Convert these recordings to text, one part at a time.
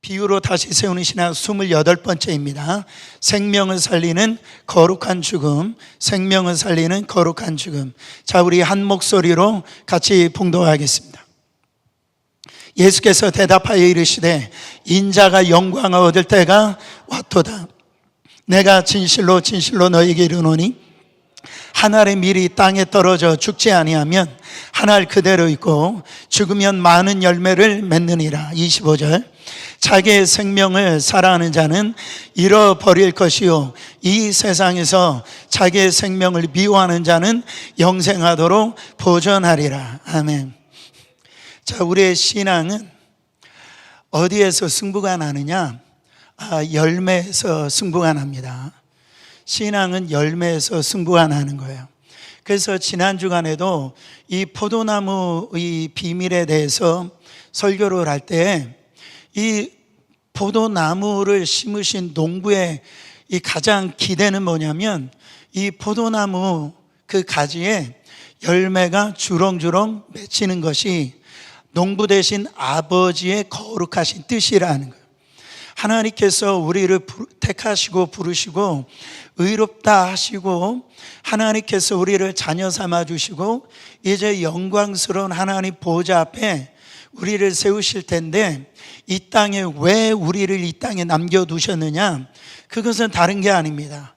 비유로 다시 세우는 신학 28번째입니다. 생명을 살리는 거룩한 죽음, 생명을 살리는 거룩한 죽음. 자, 우리 한 목소리로 같이 봉독하겠습니다. 예수께서 대답하여 이르시되 인자가 영광을 얻을 때가 왔도다. 내가 진실로 진실로 너희에게 이르노니 한 알의 밀이 땅에 떨어져 죽지 아니하면 한 알 그대로 있고 죽으면 많은 열매를 맺느니라. 25절. 자기의 생명을 사랑하는 자는 잃어버릴 것이요 이 세상에서 자기의 생명을 미워하는 자는 영생하도록 보존하리라. 아멘. 자, 우리의 신앙은 어디에서 승부가 나느냐? 열매에서 승부가 납니다. 신앙은 열매에서 승부가 나는 거예요. 그래서 지난 주간에도 이 포도나무의 비밀에 대해서 설교를 할 때 이 포도나무를 심으신 농부의 이 가장 기대는 뭐냐면 이 포도나무 그 가지에 열매가 주렁주렁 맺히는 것이 농부 되신 아버지의 거룩하신 뜻이라는 거예요. 하나님께서 우리를 택하시고 부르시고 의롭다 하시고 하나님께서 우리를 자녀 삼아 주시고 이제 영광스러운 하나님 보좌 앞에 우리를 세우실 텐데 이 땅에 왜 우리를 이 땅에 남겨두셨느냐? 그것은 다른 게 아닙니다.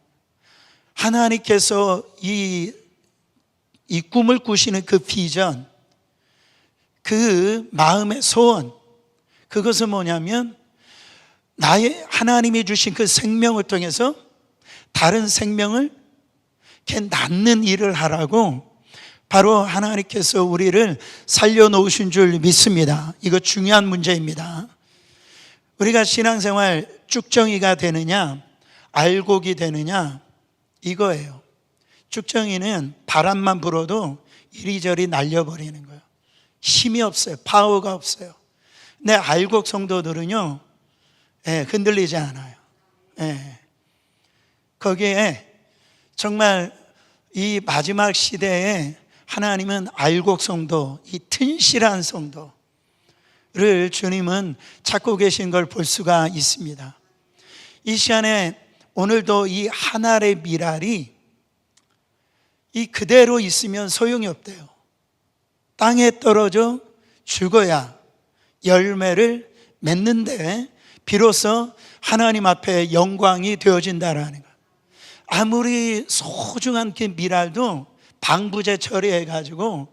하나님께서 이 꿈을 꾸시는 그 비전, 그 마음의 소원, 그것은 뭐냐면 나의 하나님이 주신 그 생명을 통해서 다른 생명을 이렇게 낳는 일을 하라고 바로 하나님께서 우리를 살려놓으신 줄 믿습니다. 이거 중요한 문제입니다. 우리가 신앙생활 쭉정이가 되느냐 알곡이 되느냐 이거예요. 쭉정이는 바람만 불어도 이리저리 날려버리는 거예요. 힘이 없어요. 파워가 없어요. 근데 알곡 성도들은요 흔들리지 않아요. 거기에 정말 이 마지막 시대에 하나님은 알곡 성도, 이 튼실한 성도를 주님은 찾고 계신 걸 볼 수가 있습니다. 이 시간에 오늘도 이 한 알의 밀알이 이 그대로 있으면 소용이 없대요. 땅에 떨어져 죽어야 열매를 맺는데 비로소 하나님 앞에 영광이 되어진다라는 거예요. 아무리 소중한 그 밀알도 방부제 처리해가지고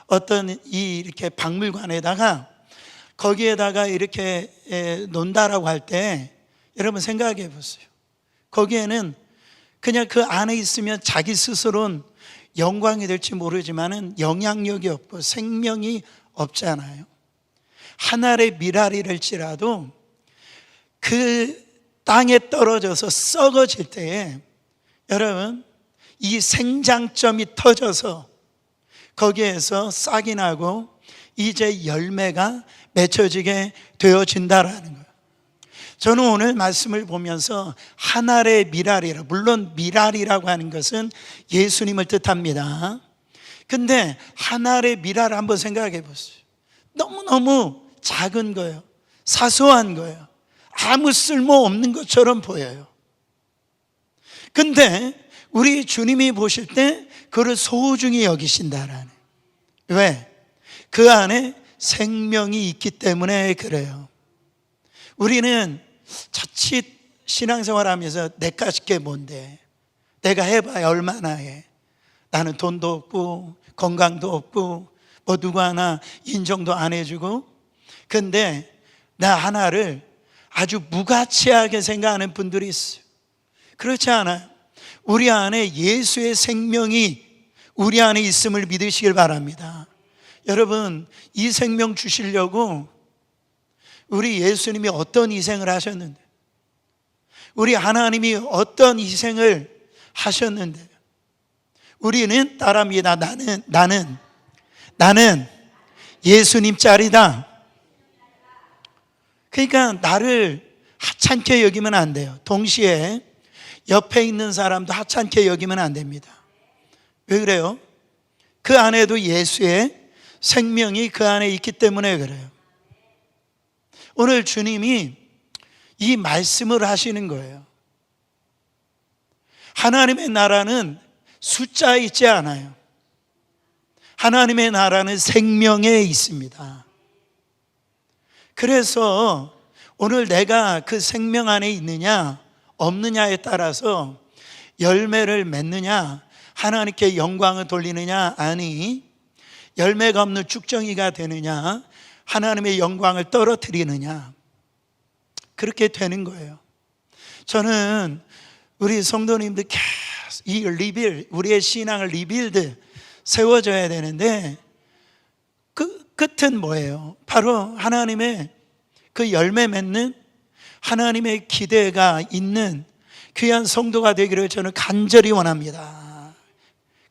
어떤 이렇게 박물관에다가 거기에다가 이렇게 논다라고 할 때 여러분 생각해 보세요. 거기에는 그냥 그 안에 있으면 자기 스스로는 영광이 될지 모르지만은 영향력이 없고 생명이 없잖아요. 한 알의 밀알이랄지라도 그 땅에 떨어져서 썩어질 때에 여러분 이 생장점이 터져서 거기에서 싹이 나고 이제 열매가 맺혀지게 되어진다라는 거예요. 저는 오늘 말씀을 보면서 한 알의 밀알이라, 물론 밀알이라고 하는 것은 예수님을 뜻합니다. 근데 한 알의 밀알 한번 생각해 보세요. 너무너무 작은 거예요. 사소한 거예요. 아무 쓸모 없는 것처럼 보여요. 근데 우리 주님이 보실 때 그를 소중히 여기신다라는. 왜? 그 안에 생명이 있기 때문에 그래요. 우리는 자칫 신앙생활하면서 내까짓 게 뭔데? 내가 해봐야 얼마나 해? 나는 돈도 없고 건강도 없고 뭐 누구 하나 인정도 안 해주고. 근데 나 하나를 아주 무가치하게 생각하는 분들이 있어요. 그렇지 않아요. 우리 안에 예수의 생명이 우리 안에 있음을 믿으시길 바랍니다. 여러분, 이 생명 주시려고 우리 예수님이 어떤 희생을 하셨는데, 우리 하나님이 어떤 희생을 하셨는데, 우리는 따라합니다. 나는 예수님 짤이다. 그러니까 나를 하찮게 여기면 안 돼요. 동시에 옆에 있는 사람도 하찮게 여기면 안 됩니다. 왜 그래요? 그 안에도 예수의 생명이 그 안에 있기 때문에 그래요. 오늘 주님이 이 말씀을 하시는 거예요. 하나님의 나라는 숫자에 있지 않아요. 하나님의 나라는 생명에 있습니다. 그래서 오늘 내가 그 생명 안에 있느냐 없느냐에 따라서 열매를 맺느냐, 하나님께 영광을 돌리느냐, 아니 열매가 없는 쭉정이가 되느냐, 하나님의 영광을 떨어뜨리느냐, 그렇게 되는 거예요. 저는 우리 성도님들 계속 이 우리의 신앙을 리빌드 세워져야 되는데 그 끝은 뭐예요? 바로 하나님의 그 열매 맺는 하나님의 기대가 있는 귀한 성도가 되기를 저는 간절히 원합니다.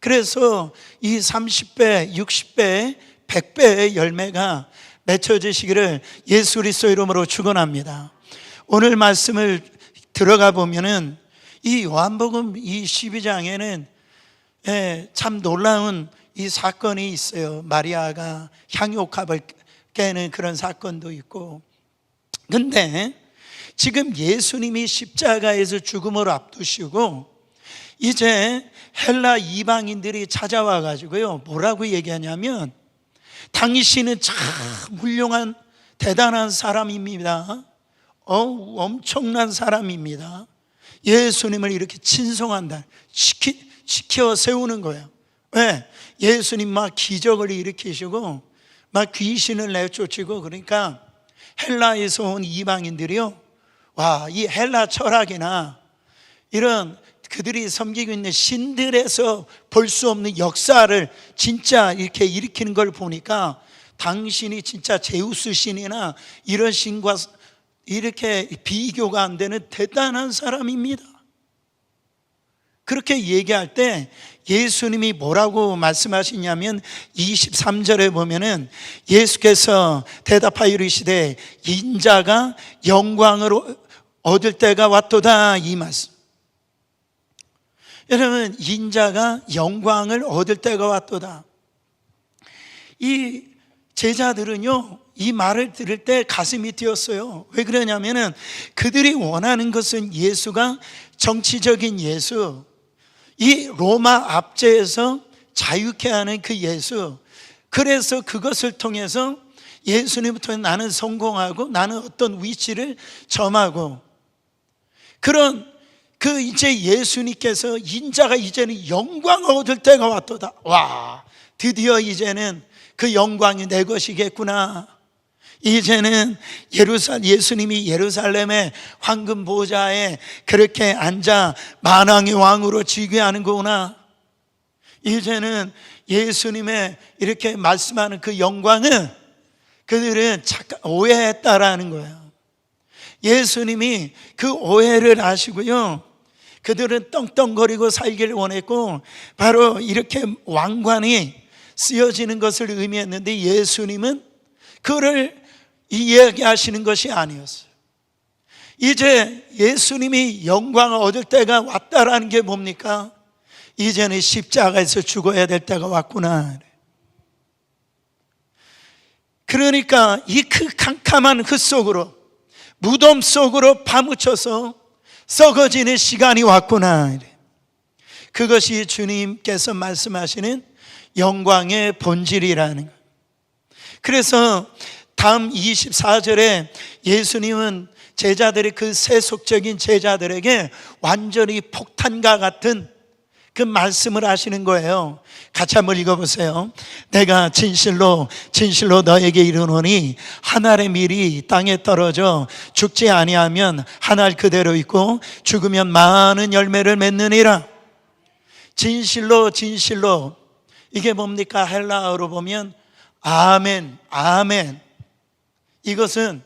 그래서 이 30배, 60배, 100배의 열매가 맺혀지시기를 예수 그리스도 이름으로 축원합니다. 오늘 말씀을 들어가 보면은 이 요한복음 이 12장에는 참 놀라운 이 사건이 있어요. 마리아가 향유옥합을 깨는 그런 사건도 있고. 근데 지금 예수님이 십자가에서 죽음을 앞두시고 이제 헬라 이방인들이 찾아와 가지고요, 뭐라고 얘기하냐면 당신은 참 훌륭한 대단한 사람입니다. 엄청난 사람입니다. 예수님을 이렇게 친송한다, 시켜 세우는 거예요. 왜? 예수님 막 기적을 일으키시고 막 귀신을 내쫓고, 그러니까 헬라에서 온 이방인들이요, 와, 이 헬라 철학이나 이런 그들이 섬기고 있는 신들에서 볼 수 없는 역사를 진짜 이렇게 일으키는 걸 보니까 당신이 진짜 제우스 신이나 이런 신과 이렇게 비교가 안 되는 대단한 사람입니다. 그렇게 얘기할 때 예수님이 뭐라고 말씀하시냐면 23절에 보면은 예수께서 대답하여 이르시되 인자가 영광을 얻을 때가 왔도다, 이 말씀. 여러분, 인자가 영광을 얻을 때가 왔도다. 이 제자들은요, 이 말을 들을 때 가슴이 뛰었어요. 왜 그러냐면은 그들이 원하는 것은 예수가 정치적인 예수, 이 로마 압제에서 자유케 하는 그 예수, 그래서 그것을 통해서 예수님부터 나는 성공하고 나는 어떤 위치를 점하고, 그런 그 이제 예수님께서 인자가 이제는 영광을 얻을 때가 왔도다. 와, 드디어 이제는 그 영광이 내 것이겠구나. 이제는 예수님이 예루살렘의 황금 보좌에 그렇게 앉아 만왕의 왕으로 즉위하는 거구나. 이제는 예수님의 이렇게 말씀하는 그 영광은 그들은 오해했다라는 거예요. 예수님이 그 오해를 아시고요, 그들은 떵떵거리고 살기를 원했고 바로 이렇게 왕관이 쓰여지는 것을 의미했는데 예수님은 그를 이야기하시는 것이 아니었어요. 이제 예수님이 영광을 얻을 때가 왔다라는 게 뭡니까? 이제는 십자가에서 죽어야 될 때가 왔구나. 그러니까 이 그 캄캄한 흙 속으로, 무덤 속으로 파묻혀서 썩어지는 시간이 왔구나. 그것이 주님께서 말씀하시는 영광의 본질이라는 거예요. 그래서 다음 24절에 예수님은 제자들이 그 세속적인 제자들에게 완전히 폭탄과 같은 그 말씀을 하시는 거예요. 같이 한번 읽어보세요. 내가 진실로 진실로 너에게 이르노니 한 알의 밀이 땅에 떨어져 죽지 아니하면 한 알 그대로 있고 죽으면 많은 열매를 맺느니라. 진실로 진실로, 이게 뭡니까? 헬라어로 보면 아멘, 아멘. 이것은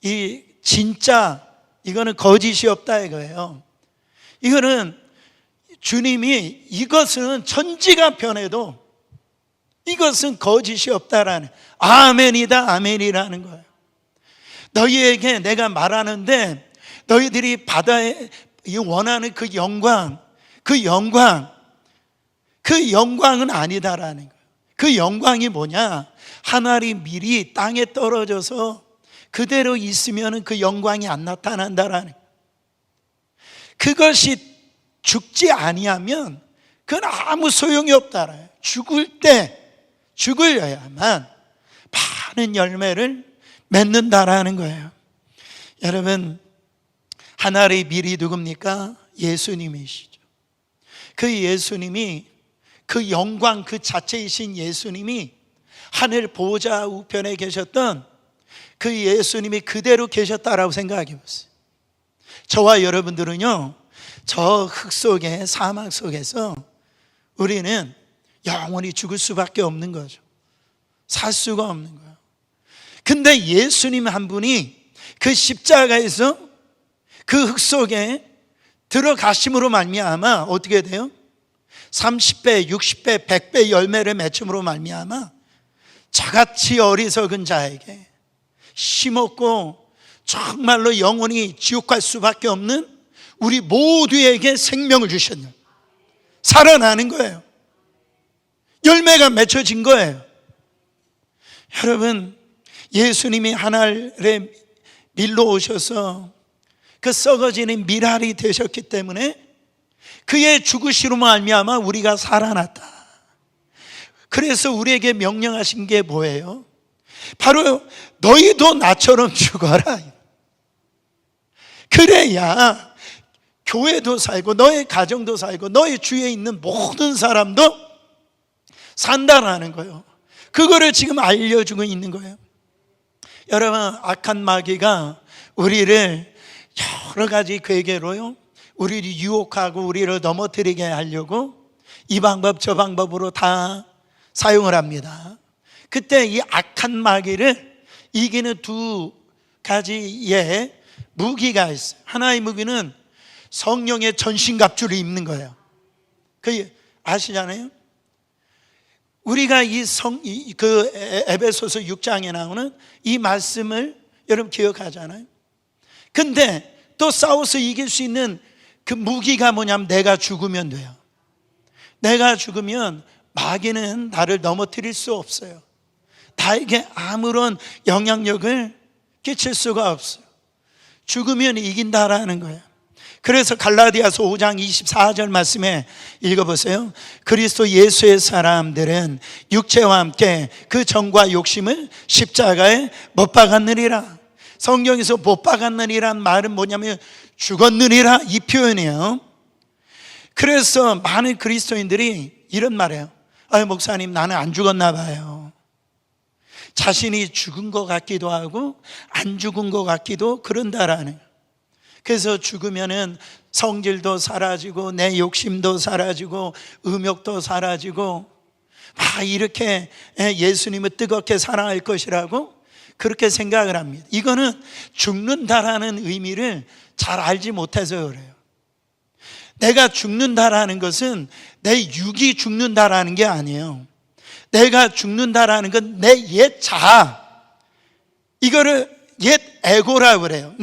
이 진짜, 이거는 거짓이 없다 이거예요. 이거는 주님이 이것은 천지가 변해도 이것은 거짓이 없다라는, 아멘이다, 아멘이라는 거예요. 너희에게 내가 말하는데 너희들이 받아야 원하는 그 영광은 아니다라는 거예요. 그 영광이 뭐냐? 하늘이 미리 땅에 떨어져서 그대로 있으면 그 영광이 안 나타난다라는, 그것이 죽지 아니하면 그건 아무 소용이 없다라. 죽을 때 죽으려야만 많은 열매를 맺는다라는 거예요. 여러분, 하늘의 밀이 누굽니까? 예수님이시죠. 그 예수님이, 그 영광 그 자체이신 예수님이 하늘 보좌 우편에 계셨던 그 예수님이 그대로 계셨다라고 생각해 보세요. 저와 여러분들은요, 저 흙 속에, 사막 속에서 우리는 영원히 죽을 수밖에 없는 거죠. 살 수가 없는 거예요. 근데 예수님 한 분이 그 십자가에서 그 흙 속에 들어가심으로 말미암아 어떻게 돼요? 30배, 60배, 100배 열매를 맺음으로 말미암아 저같이 어리석은 자에게, 힘없고 정말로 영원히 지옥 갈 수밖에 없는 우리 모두에게 생명을 주셨는, 살아나는 거예요. 열매가 맺혀진 거예요. 여러분, 예수님이 하늘에 밀로 오셔서 그 썩어지는 밀알이 되셨기 때문에 그의 죽으시로 말미암아 우리가 살아났다. 그래서 우리에게 명령하신 게 뭐예요? 바로 너희도 나처럼 죽어라. 그래야 교회도 살고 너의 가정도 살고 너의 주위에 있는 모든 사람도 산다라는 거예요. 그거를 지금 알려주고 있는 거예요. 여러분, 악한 마귀가 우리를 여러 가지 괴계로요, 우리를 유혹하고 우리를 넘어뜨리게 하려고 이 방법 저 방법으로 다 사용을 합니다. 그때 이 악한 마귀를 이기는 두 가지의 무기가 있어요. 하나의 무기는 성령의 전신갑주를 입는 거예요. 그 아시잖아요? 우리가 그 에베소서 6장에 나오는 이 말씀을 여러분 기억하잖아요. 근데 또 싸워서 이길 수 있는 그 무기가 뭐냐면 내가 죽으면 돼요. 내가 죽으면 마귀는 나를 넘어뜨릴 수 없어요. 나에게 아무런 영향력을 끼칠 수가 없어요. 죽으면 이긴다라는 거예요. 그래서 갈라디아서 5장 24절 말씀에 읽어보세요. 그리스도 예수의 사람들은 육체와 함께 그 정과 욕심을 십자가에 못 박았느니라. 성경에서 못 박았느니란 말은 뭐냐면 죽었느니라, 이 표현이에요. 그래서 많은 그리스도인들이 이런 말해요. 목사님, 나는 안 죽었나 봐요. 자신이 죽은 것 같기도 하고 안 죽은 것 같기도 그런다라는. 그래서 죽으면은 성질도 사라지고 내 욕심도 사라지고 음욕도 사라지고 이렇게 예수님을 뜨겁게 사랑할 것이라고 그렇게 생각을 합니다. 이거는 죽는다라는 의미를 잘 알지 못해서 그래요. 내가 죽는다라는 것은 내 육이 죽는다라는 게 아니에요. 내가 죽는다라는 건 내 옛 자아, 이거를 옛 에고라고 그래요.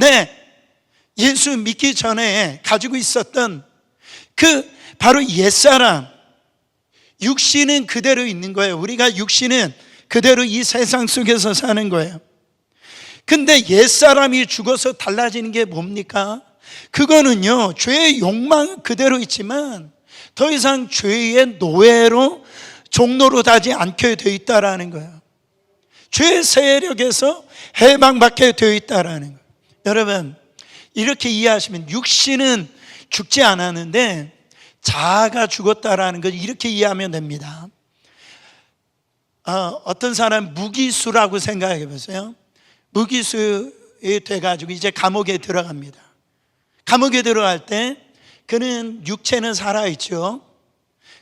예수 믿기 전에 가지고 있었던 그 바로 옛사람, 육신은 그대로 있는 거예요. 우리가 육신은 그대로 이 세상 속에서 사는 거예요. 근데 옛사람이 죽어서 달라지는 게 뭡니까? 그거는요, 죄의 욕망은 그대로 있지만 더 이상 죄의 노예로, 종로로 가지 않게 되어 있다라는 거예요. 죄의 세력에서 해방받게 되어 있다라는 거예요. 여러분, 이렇게 이해하시면 육신은 죽지 않았는데 자아가 죽었다라는 걸 이렇게 이해하면 됩니다. 어떤 사람 무기수라고 생각해 보세요. 무기수에 돼가지고 이제 감옥에 들어갑니다. 감옥에 들어갈 때 그는 육체는 살아있죠.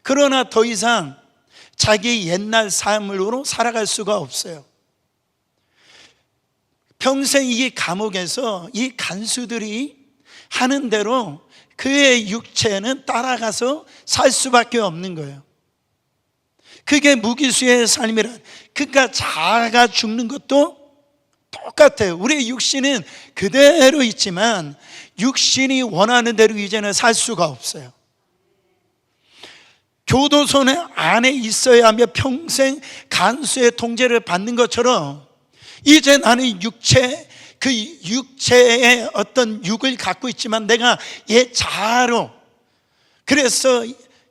그러나 더 이상 자기 옛날 삶으로 살아갈 수가 없어요. 평생 이 감옥에서 이 간수들이 하는 대로 그의 육체는 따라가서 살 수밖에 없는 거예요. 그게 무기수의 삶이라. 그러니까 자아가 죽는 것도 똑같아요. 우리의 육신은 그대로 있지만 육신이 원하는 대로 이제는 살 수가 없어요. 교도소 안에 있어야 하며 평생 간수의 통제를 받는 것처럼 이제 나는 그 육체의 어떤 육을 갖고 있지만 내가 옛 자아로, 그래서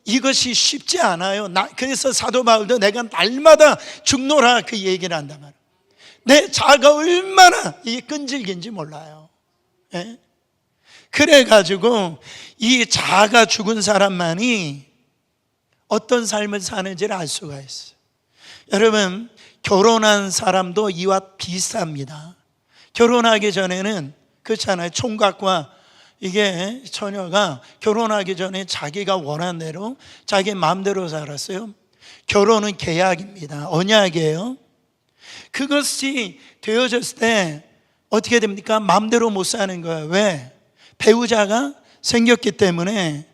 이것이 쉽지 않아요. 그래서 사도 바울도 내가 날마다 죽노라 그 얘기를 한단 말이에요. 내 자아가 얼마나 이 끈질긴지 몰라요. 예? 그래가지고 이 자아가 죽은 사람만이 어떤 삶을 사는지를 알 수가 있어요. 여러분, 결혼한 사람도 이와 비슷합니다. 결혼하기 전에는 그렇잖아요. 총각과 이게 처녀가 결혼하기 전에 자기가 원하는 대로 자기 마음대로 살았어요. 결혼은 계약입니다. 언약이에요. 그것이 되어졌을 때 어떻게 됩니까? 마음대로 못 사는 거예요. 왜? 배우자가 생겼기 때문에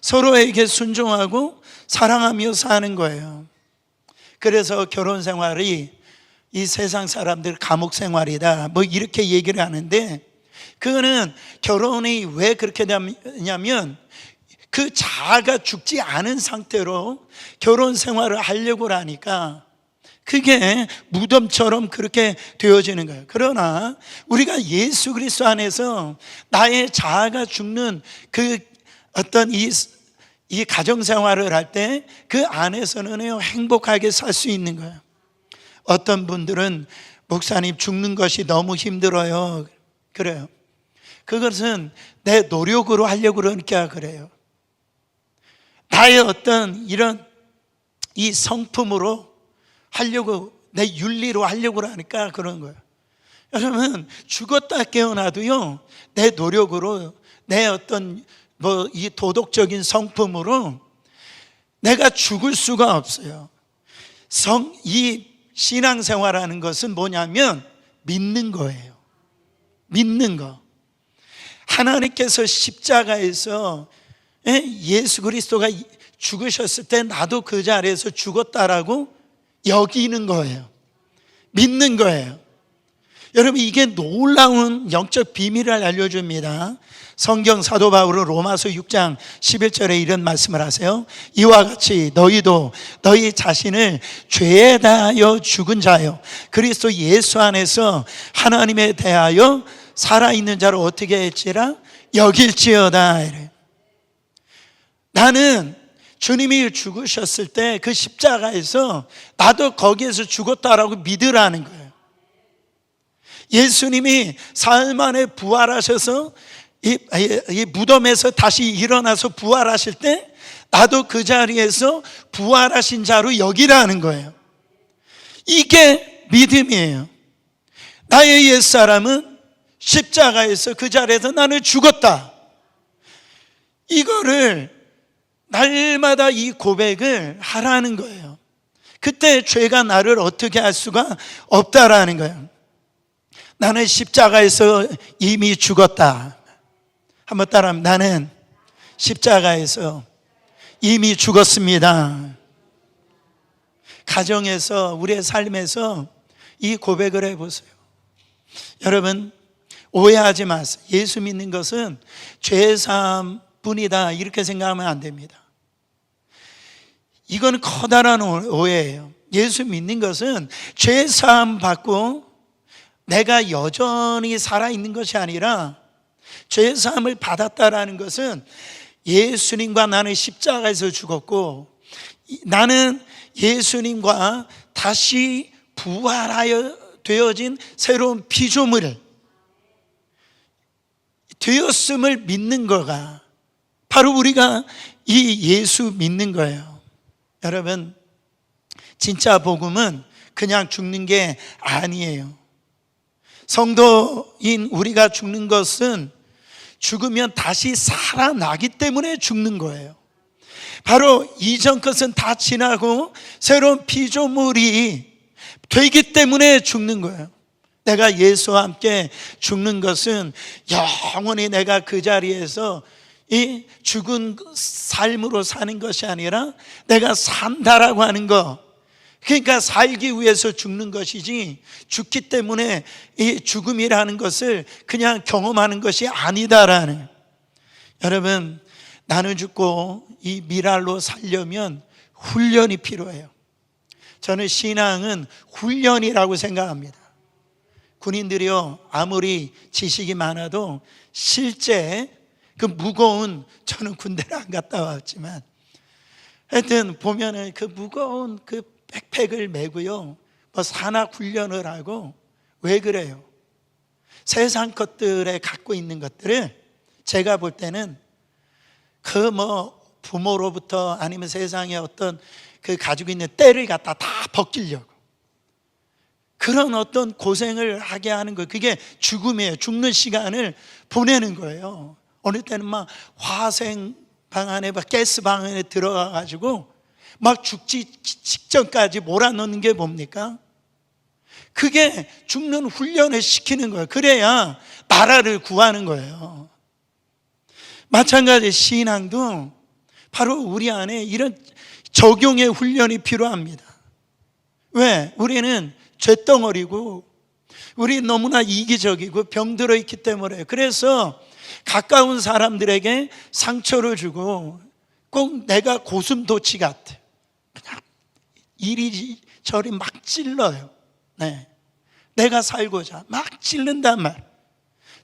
서로에게 순종하고 사랑하며 사는 거예요. 그래서 결혼 생활이 이 세상 사람들 감옥 생활이다 뭐 이렇게 얘기를 하는데, 그거는 결혼이 왜 그렇게 되냐면 그 자아가 죽지 않은 상태로 결혼 생활을 하려고 하니까 그게 무덤처럼 그렇게 되어지는 거예요. 그러나 우리가 예수 그리스도 안에서 나의 자아가 죽는 그 어떤 이 가정 생활을 할 때 그 안에서는 행복하게 살 수 있는 거예요. 어떤 분들은 목사님 죽는 것이 너무 힘들어요. 그래요. 그것은 내 노력으로 하려고 그러니까 그래요. 나의 어떤 이런 이 성품으로 하려고, 내 윤리로 하려고 하니까 그런 거예요. 여러분, 죽었다 깨어나도요, 내 노력으로, 내 어떤 이 도덕적인 성품으로 내가 죽을 수가 없어요. 이 신앙생활하는 것은 뭐냐면 믿는 거예요. 믿는 거. 하나님께서 십자가에서 예수 그리스도가 죽으셨을 때 나도 그 자리에서 죽었다라고 여기는 거예요. 믿는 거예요. 여러분, 이게 놀라운 영적 비밀을 알려줍니다. 성경 사도 바울은 로마서 6장 11절에 이런 말씀을 하세요. 이와 같이 너희도 너희 자신을 죄에 대하여 죽은 자요 그리스도 예수 안에서 하나님에 대하여 살아있는 자로 어떻게 했지라 여길지어다. 이래. 나는 주님이 죽으셨을 때 그 십자가에서 나도 거기에서 죽었다라고 믿으라는 거예요. 예수님이 사흘 만에 부활하셔서 이 무덤에서 다시 일어나서 부활하실 때 나도 그 자리에서 부활하신 자로 여기라는 거예요. 이게 믿음이에요. 나의 옛사람은 십자가에서 그 자리에서 나는 죽었다. 이거를 날마다 이 고백을 하라는 거예요. 그때 죄가 나를 어떻게 할 수가 없다라는 거예요. 나는 십자가에서 이미 죽었다. 한번 따라하면, 나는 십자가에서 이미 죽었습니다. 가정에서, 우리의 삶에서 이 고백을 해보세요. 여러분, 오해하지 마세요. 예수 믿는 것은 죄사함 뿐이다 이렇게 생각하면 안 됩니다. 이건 커다란 오해예요. 예수 믿는 것은 죄사함 받고 내가 여전히 살아있는 것이 아니라, 죄사함을 받았다라는 것은 예수님과 나는 십자가에서 죽었고 나는 예수님과 다시 부활하여 되어진 새로운 피조물 되었음을 믿는 거가 바로 우리가 이 예수 믿는 거예요. 여러분, 진짜 복음은 그냥 죽는 게 아니에요. 성도인 우리가 죽는 것은 죽으면 다시 살아나기 때문에 죽는 거예요. 바로 이전 것은 다 지나고 새로운 피조물이 되기 때문에 죽는 거예요. 내가 예수와 함께 죽는 것은 영원히 내가 그 자리에서 이 죽은 삶으로 사는 것이 아니라 내가 산다라고 하는 거, 그러니까 살기 위해서 죽는 것이지 죽기 때문에 이 죽음이라는 것을 그냥 경험하는 것이 아니다라는. 여러분, 나는 죽고 이 미랄로 살려면 훈련이 필요해요. 저는 신앙은 훈련이라고 생각합니다. 군인들이요, 아무리 지식이 많아도 실제 그 무거운, 저는 군대를 안 갔다 왔지만 하여튼 보면은 그 무거운 그 백팩을 메고요, 뭐 산악 훈련을 하고. 왜 그래요? 세상 것들에 갖고 있는 것들을 제가 볼 때는 그 뭐 부모로부터 아니면 세상에 어떤 그 가지고 있는 때를 갖다 다 벗기려고 그런 어떤 고생을 하게 하는 거예요. 그게 죽음이에요. 죽는 시간을 보내는 거예요. 어느 때는 막 화생 방 안에 막 가스 방 안에 들어가 가지고 막 죽지 직전까지 몰아넣는 게 뭡니까? 그게 죽는 훈련을 시키는 거예요. 그래야 나라를 구하는 거예요. 마찬가지 신앙도 바로 우리 안에 이런 적용의 훈련이 필요합니다. 왜? 우리는 쇳덩어리고 우리 너무나 이기적이고 병들어 있기 때문에. 그래서 가까운 사람들에게 상처를 주고 꼭 내가 고슴도치 같아, 그냥 이리저리 막 찔러요. 네. 내가 살고자 막 찔른단 말.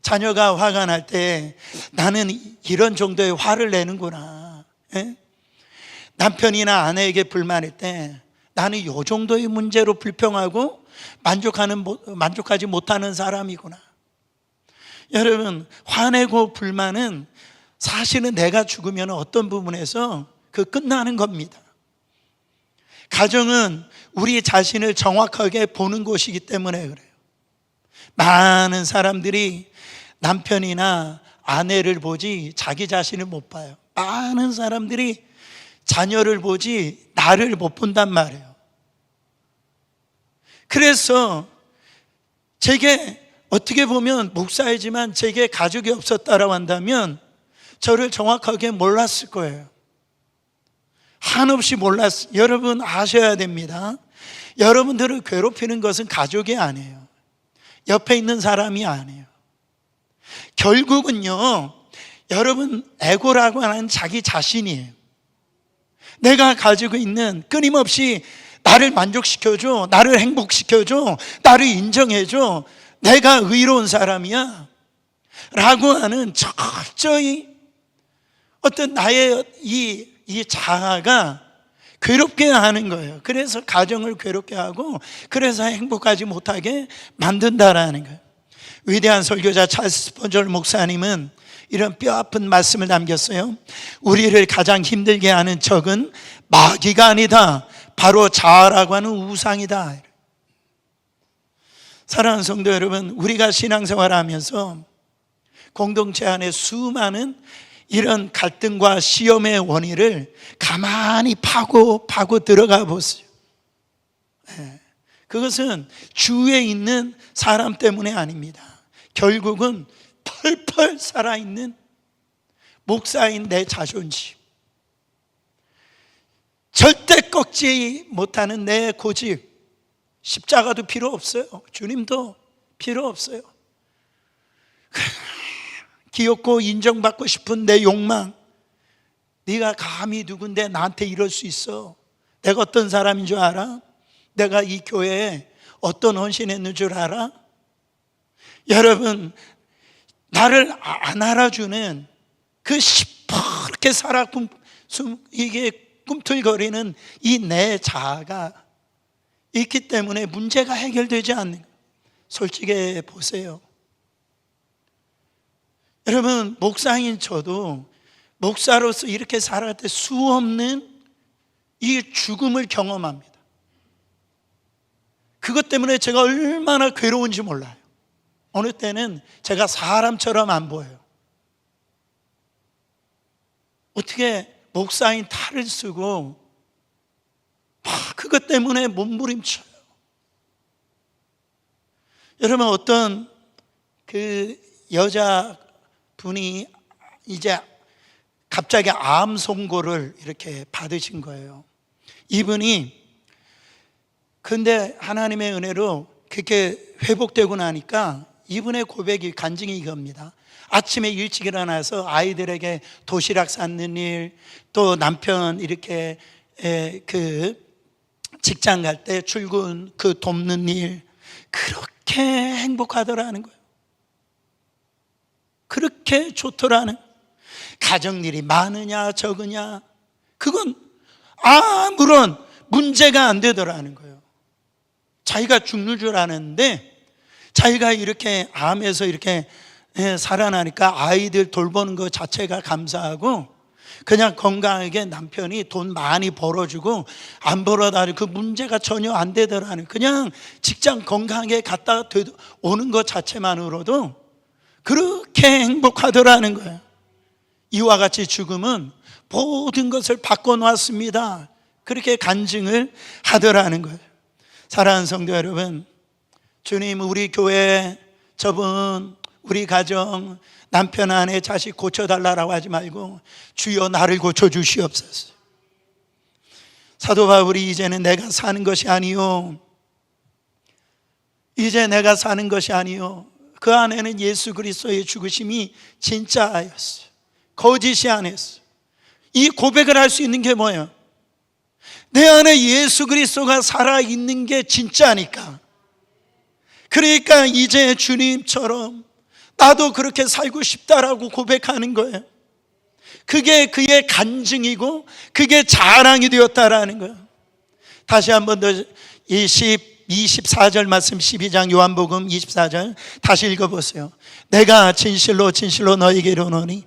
자녀가 화가 날 때 나는 이런 정도의 화를 내는구나. 예? 남편이나 아내에게 불만일 때 나는 이 정도의 문제로 불평하고 만족하지 못하는 사람이구나. 여러분, 화내고 불만은 사실은 내가 죽으면 어떤 부분에서 끝나는 겁니다. 가정은 우리 자신을 정확하게 보는 곳이기 때문에 그래요. 많은 사람들이 남편이나 아내를 보지 자기 자신을 못 봐요. 많은 사람들이 자녀를 보지 나를 못 본단 말이에요. 그래서 제게 어떻게 보면 목사이지만 제게 가족이 없었다라고 한다면 저를 정확하게 몰랐을 거예요. 한없이 몰랐어요. 여러분 아셔야 됩니다. 여러분들을 괴롭히는 것은 가족이 아니에요. 옆에 있는 사람이 아니에요. 결국은요, 여러분 에고라고 하는 자기 자신이에요. 내가 가지고 있는 끊임없이 나를 만족시켜줘, 나를 행복시켜줘, 나를 인정해줘, 내가 의로운 사람이야 라고 하는 철저히 어떤 나의 이 자아가 괴롭게 하는 거예요. 그래서 가정을 괴롭게 하고 그래서 행복하지 못하게 만든다라는 거예요. 위대한 설교자 찰스 스펀저 목사님은 이런 뼈아픈 말씀을 남겼어요. 우리를 가장 힘들게 하는 적은 마귀가 아니다, 바로 자아라고 하는 우상이다. 사랑하는 성도 여러분, 우리가 신앙생활을 하면서 공동체 안에 수많은 이런 갈등과 시험의 원인을 가만히 파고 들어가 보세요. 그것은 주위에 있는 사람 때문에 아닙니다. 결국은 펄펄 살아있는 목사인 내 자존심, 절대 꺾지 못하는 내 고집. 십자가도 필요 없어요. 주님도 필요 없어요. 귀엽고 인정받고 싶은 내 욕망. 네가 감히 누군데 나한테 이럴 수 있어? 내가 어떤 사람인 줄 알아? 내가 이 교회에 어떤 헌신했는 줄 알아? 여러분, 나를 안 알아주는 그 시퍼렇게 이게 꿈틀거리는 이 내 자아가 있기 때문에 문제가 해결되지 않는 거예요. 솔직히 보세요. 여러분, 목사인 저도 목사로서 이렇게 살아갈 때 수없는 이 죽음을 경험합니다. 그것 때문에 제가 얼마나 괴로운지 몰라요. 어느 때는 제가 사람처럼 안 보여요. 어떻게 목사인 탈을 쓰고 그것 때문에 몸부림쳐요. 여러분, 어떤 그 여자분이 이제 갑자기 암 선고를 이렇게 받으신 거예요. 이분이 근데 하나님의 은혜로 그렇게 회복되고 나니까 이분의 고백이 간증이 이겁니다. 아침에 일찍 일어나서 아이들에게 도시락 싸는 일, 또 남편 이렇게 그 직장 갈 때 출근 그 돕는 일 그렇게 행복하더라는 거예요. 그렇게 좋더라는. 가정일이 많으냐 적으냐 그건 아무런 문제가 안 되더라는 거예요. 자기가 죽는 줄 아는데 자기가 이렇게 암에서 이렇게 살아나니까 아이들 돌보는 것 자체가 감사하고, 그냥 건강하게 남편이 돈 많이 벌어주고 안 벌어다니 그 문제가 전혀 안 되더라는, 그냥 직장 건강하게 갔다 오는 것 자체만으로도 그렇게 행복하더라는 거예요. 이와 같이 죽음은 모든 것을 바꿔놓았습니다. 그렇게 간증을 하더라는 거예요. 사랑하는 성도 여러분, 주님 우리 교회 저분 우리 가정 남편 아내 자식 고쳐달라고 하지 말고 주여 나를 고쳐주시옵소서. 사도 바울이 이제는 내가 사는 것이 아니요, 이제 내가 사는 것이 아니요 그 안에는 예수 그리스도의 죽으심이 진짜였어요. 거짓이 아니었어요. 이 고백을 할 수 있는 게 뭐예요? 내 안에 예수 그리스도가 살아있는 게 진짜니까. 그러니까 이제 주님처럼 나도 그렇게 살고 싶다라고 고백하는 거예요. 그게 그의 간증이고 그게 자랑이 되었다라는 거예요. 다시 한 번 더 24절 말씀, 12장 요한복음 24절 다시 읽어보세요. 내가 진실로 진실로 너에게 이르노니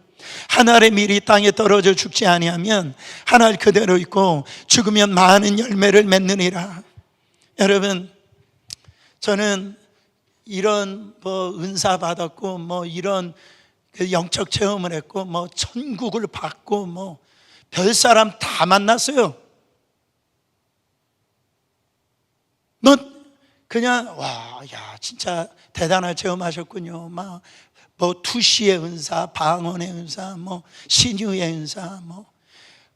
한 알의 밀이 땅에 떨어져 죽지 아니하면 한 알 그대로 있고 죽으면 많은 열매를 맺느니라. 여러분, 저는 이런 은사 받았고 이런 영적 체험을 했고 천국을 받고 별사람 다 만났어요. 그냥 야 진짜 대단한 체험하셨군요. 투시의 은사, 방언의 은사, 신유의 은사,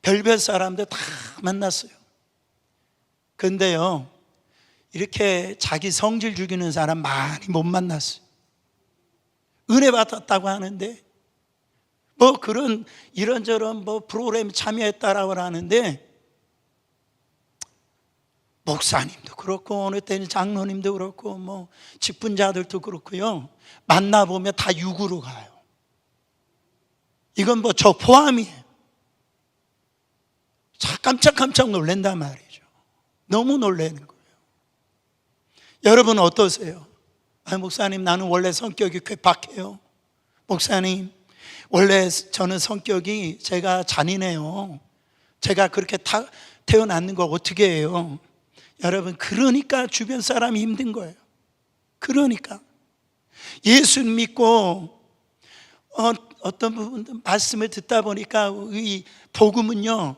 별별 사람들 다 만났어요. 근데요, 이렇게 자기 성질 죽이는 사람 많이 못 만났어요. 은혜 받았다고 하는데 그런 이런저런 프로그램 참여했다라고 하는데, 목사님도 그렇고 어느 때는 장로님도 그렇고 직분자들도 그렇고요, 만나보면 다 육으로 가요. 이건 저 포함이에요. 깜짝깜짝 놀란단 말이죠. 너무 놀라는 거예요. 여러분 어떠세요? 목사님 나는 원래 성격이 괴팍해요. 목사님 원래 저는 성격이 제가 잔인해요. 제가 그렇게 태어났는 걸 어떻게 해요? 여러분, 그러니까 주변 사람이 힘든 거예요. 그러니까 예수 믿고 어떤 부분들 말씀을 듣다 보니까 이 복음은요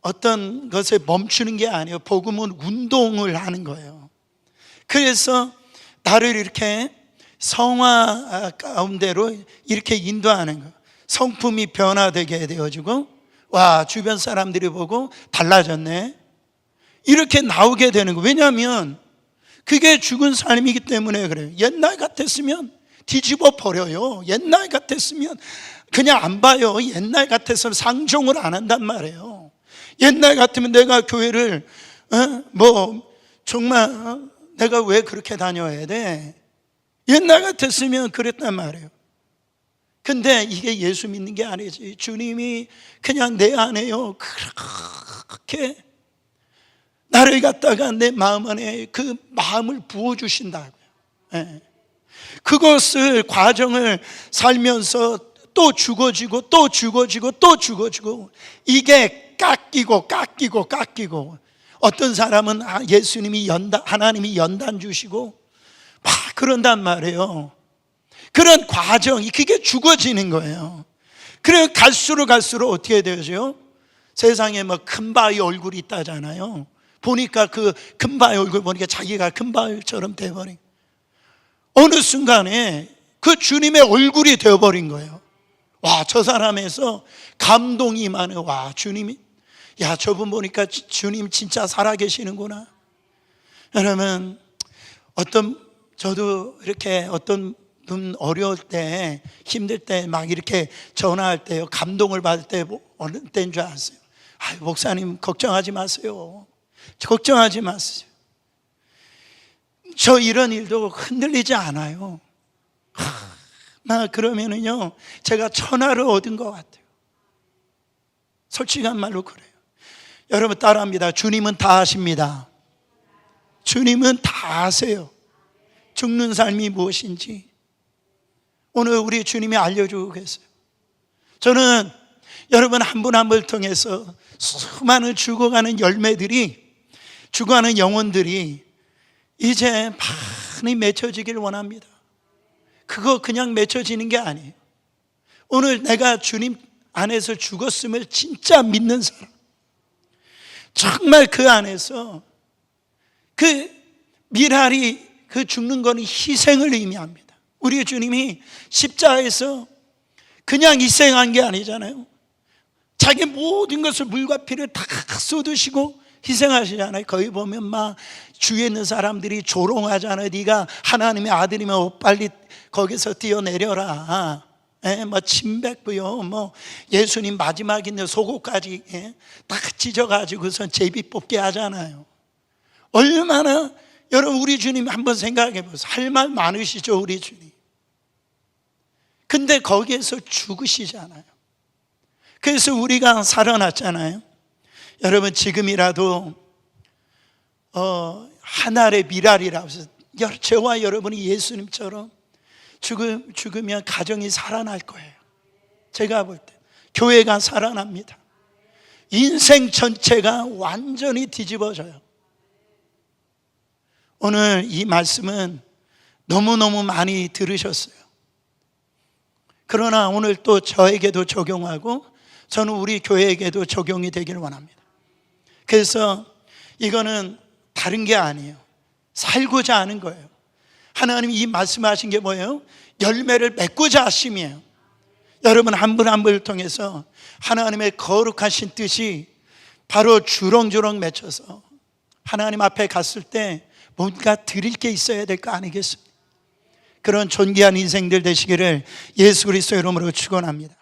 어떤 것에 멈추는 게 아니에요. 복음은 운동을 하는 거예요. 그래서 나를 이렇게 성화 가운데로 이렇게 인도하는 거예요. 성품이 변화되게 되어지고, 와, 주변 사람들이 보고 달라졌네, 이렇게 나오게 되는 거예요. 왜냐하면 그게 죽은 삶이기 때문에 그래요. 옛날 같았으면 뒤집어 버려요. 옛날 같았으면 그냥 안 봐요. 옛날 같아서는 상종을 안 한단 말이에요. 옛날 같으면 내가 교회를 정말 내가 왜 그렇게 다녀야 돼? 옛날 같았으면 그랬단 말이에요. 근데 이게 예수 믿는 게 아니지. 주님이 그냥 내 안에요 그렇게 나를 갖다가 내 마음 안에 그 마음을 부어주신다고요. 그것을 과정을 살면서 또 죽어지고 또 죽어지고 또 죽어지고, 이게 깎이고 어떤 사람은 예수님이 하나님이 연단 주시고 막 그런단 말이에요. 그런 과정이 그게 죽어지는 거예요. 그래 갈수록 어떻게 되죠? 세상에 큰 바위 얼굴이 있다잖아요. 보니까 그 큰 바위 얼굴 보니까 자기가 큰 바위처럼 돼버린, 어느 순간에 그 주님의 얼굴이 되어버린 거예요. 와, 저 사람에서 감동이 임하네. 와, 주님이, 야, 저분 보니까 주님 진짜 살아계시는구나. 여러분, 저도 이렇게 어떤 분 어려울 때, 힘들 때 막 이렇게 전화할 때요, 감동을 받을 때 어느 때인 줄 아세요? 목사님 걱정하지 마세요. 걱정하지 마세요. 저 이런 일도 흔들리지 않아요. 그러면은요, 제가 천하를 얻은 것 같아요. 솔직한 말로 그래요. 여러분 따라합니다. 주님은 다 아십니다. 주님은 다 아세요. 죽는 삶이 무엇인지 오늘 우리 주님이 알려주고 계세요. 저는 여러분 한 분 한 분을 통해서 수많은 죽어가는 열매들이, 죽어가는 영혼들이 이제 많이 맺혀지길 원합니다. 그거 그냥 맺혀지는 게 아니에요. 오늘 내가 주님 안에서 죽었음을 진짜 믿는 사람, 정말 그 안에서 그 미랄이, 그 죽는 거는 희생을 의미합니다. 우리 주님이 십자가에서 그냥 희생한 게 아니잖아요. 자기 모든 것을, 물과 피를 다 쏟으시고 희생하시잖아요. 거기 보면 막 주위에 있는 사람들이 조롱하잖아요. 네가 하나님의 아들이면 빨리 거기서 뛰어내려라. 뭐 침뱉고요, 뭐 예수님 마지막인데 속옷까지 딱 찢어가지고선 제비 뽑게 하잖아요. 얼마나, 여러분 우리 주님 한번 생각해 보세요. 할 말 많으시죠, 우리 주님. 근데 거기에서 죽으시잖아요. 그래서 우리가 살아났잖아요. 여러분 지금이라도 한 알의 미랄이라고 해서 저와 여러분이 예수님처럼 죽으면 가정이 살아날 거예요. 제가 볼 때 교회가 살아납니다. 인생 전체가 완전히 뒤집어져요. 오늘 이 말씀은 너무너무 많이 들으셨어요. 그러나 오늘 또 저에게도 적용하고 저는 우리 교회에게도 적용이 되기를 원합니다. 그래서 이거는 다른 게 아니에요. 살고자 하는 거예요. 하나님이 이 말씀하신 게 뭐예요? 열매를 맺고자 하심이에요. 여러분 한 분 한 분을 통해서 하나님의 거룩하신 뜻이 바로 주렁주렁 맺혀서 하나님 앞에 갔을 때 뭔가 드릴 게 있어야 될 거 아니겠습니까? 그런 존귀한 인생들 되시기를 예수 그리스도의 이름으로 축원합니다.